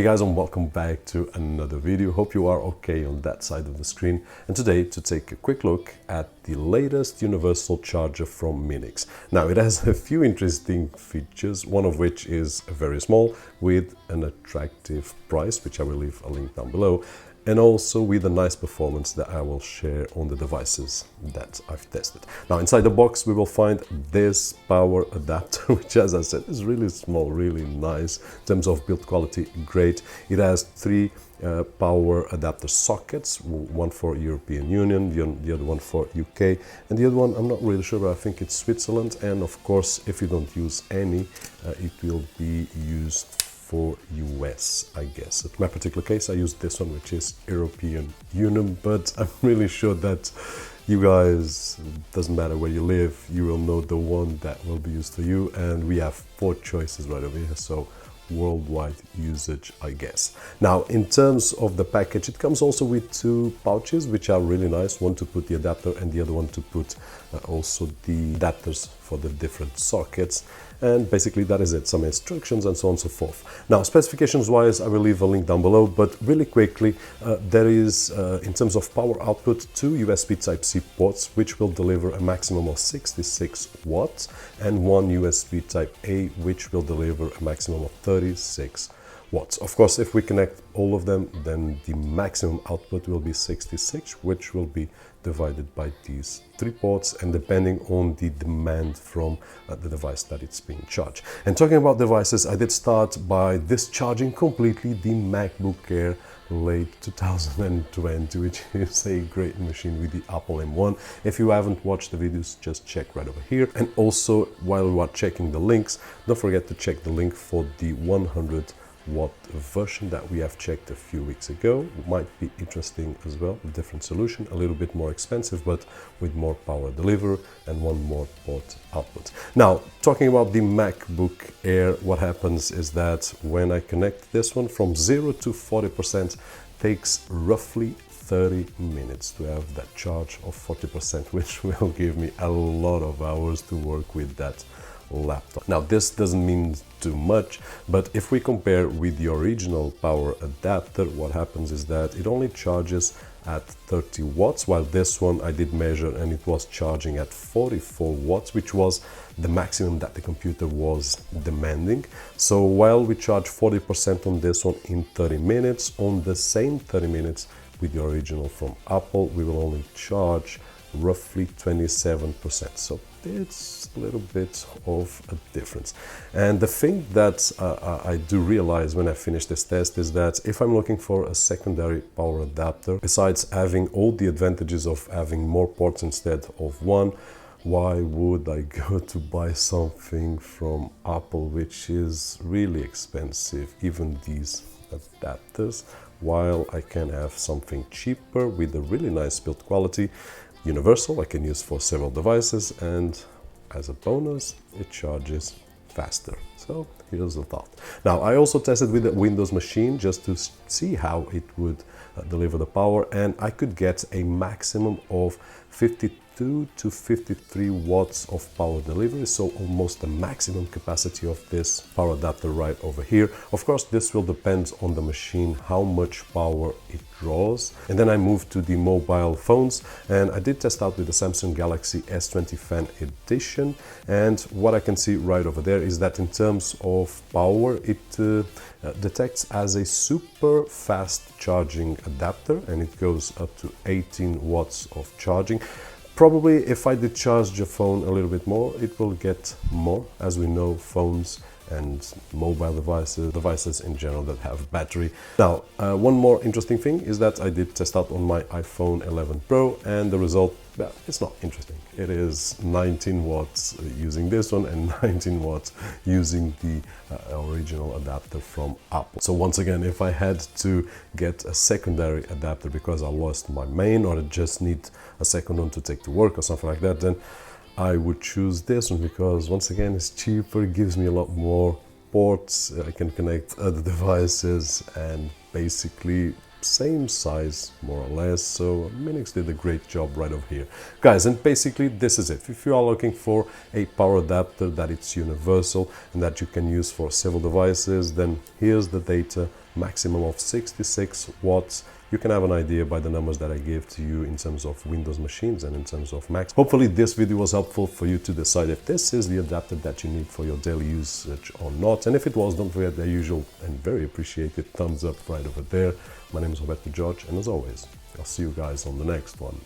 Hey guys, and welcome back to another video. Hope you are okay on that side of the screen. And today to take a quick look at the latest universal charger from Minix. Now it has a few interesting features, one of which is very small with an attractive price, which I will leave a link down below, and also with a nice performance that I will share on the devices that I've tested. Now inside the box we will find this power adapter, which as I said is really small, really nice. In terms of build quality, great. It has three power adapter sockets, one for European Union, the other one for UK, and the other one I'm not really sure, but I think it's Switzerland. And of course, if you don't use any, it will be used for US, I guess. In my particular case, I use this one, which is European Union, but I'm really sure that you guys, doesn't matter where you live, you will know the one that will be used for you, and we have 4 choices right over here, so worldwide usage, I guess. Now, in terms of the package, it comes also with 2 pouches, which are really nice, one to put the adapter and the other one to put also the adapters for the different sockets. And basically that is it, some instructions and so on and so forth. Now, specifications wise, I will leave a link down below, but really quickly, there is, in terms of power output, 2 USB Type-C ports, which will deliver a maximum of 66 watts, and 1 USB Type-A, which will deliver a maximum of 36 watts. Of course, if we connect all of them, then the maximum output will be 66, which will be divided by these 3 ports, and depending on the demand from the device that it's being charged. And talking about devices, I did start by discharging completely the MacBook Air late 2020, which is a great machine with the Apple M1. If you haven't watched the videos, just check right over here. And also, while we are checking the links, don't forget to check the link for the 100-watt version that we have checked a few weeks ago. Might be interesting as well, a different solution, a little bit more expensive, but with more power delivery and 1 more port output. Now, talking about the MacBook Air, what happens is that when I connect this one, from 0 to 40% takes roughly 30 minutes to have that charge of 40%, which will give me a lot of hours to work with that laptop. Now, this doesn't mean too much, but if we compare with the original power adapter, what happens is that it only charges at 30 watts, while this one I did measure and it was charging at 44 watts, which was the maximum that the computer was demanding. So while we charge 40% on this one in 30 minutes, on the same 30 minutes with the original from Apple, we will only charge roughly 27%. So it's a little bit of a difference. And the thing that I do realize when I finish this test is that if I'm looking for a secondary power adapter, besides having all the advantages of having more ports instead of 1, why would I go to buy something from Apple, which is really expensive, even these adapters, while I can have something cheaper with a really nice build quality, universal, I can use for several devices, and as a bonus, it charges faster. So here's the thought. Now, I also tested with the Windows machine just to see how it would deliver the power, and I could get a maximum of 52 to 53 watts of power delivery, so almost the maximum capacity of this power adapter right over here. Of course, this will depend on the machine, how much power it draws. And then I moved to the mobile phones, and I did test out with the Samsung Galaxy S20 Fan Edition, and what I can see right over there is that in terms of power, it detects as a super fast charging adapter, and it goes up to 18 watts of charging. Probably if I did charge the phone a little bit more, it will get more. As we know, phones and mobile devices in general that have battery. Now, one more interesting thing is that I did test out on my iPhone 11 Pro, and the result, well, it's not interesting. It is 19 watts using this one and 19 watts using the original adapter from Apple. So once again, if I had to get a secondary adapter because I lost my main, or I just need a second one to take to work or something like that, then I would choose this one because once again it's cheaper, gives me a lot more ports, I can connect other devices, and basically same size more or less. So Minix did a great job right over here, guys. And basically this is it. If you are looking for a power adapter that it's universal and that you can use for several devices, then here's the data maximum of 66 watts. You can have an idea by the numbers that I gave to you in terms of Windows machines and in terms of Macs. Hopefully this video was helpful for you to decide if this is the adapter that you need for your daily usage or not. And if it was, don't forget the usual and very appreciated thumbs up right over there. My name is Roberto, and as always, I'll see you guys on the next one.